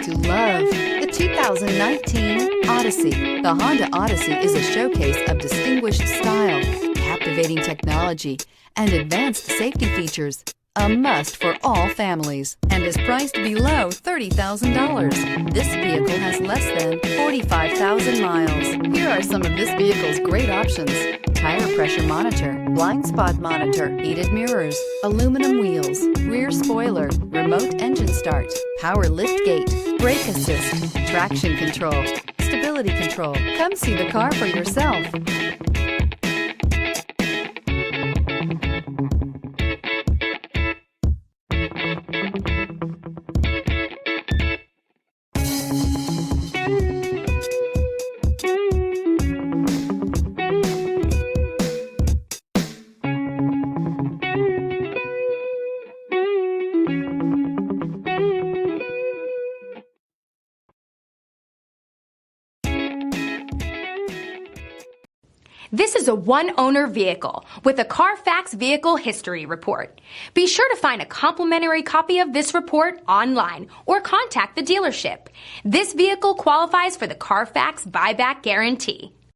to love. The 2019 Odyssey. The Honda Odyssey is a showcase of distinguished style, captivating technology, and advanced safety features. A must for all families, and is priced below $30,000. This vehicle has less than 45,000 miles. Here are some of this vehicle's great options: tire pressure monitor, blind spot monitor, heated mirrors, aluminum wheels, rear spoiler, remote engine start, power lift gate, brake assist, traction control, stability control. Come see the car for yourself. This is a one-owner vehicle with a Carfax Vehicle History Report. Be sure to find a complimentary copy of this report online or contact the dealership. This vehicle qualifies for the Carfax Buyback Guarantee.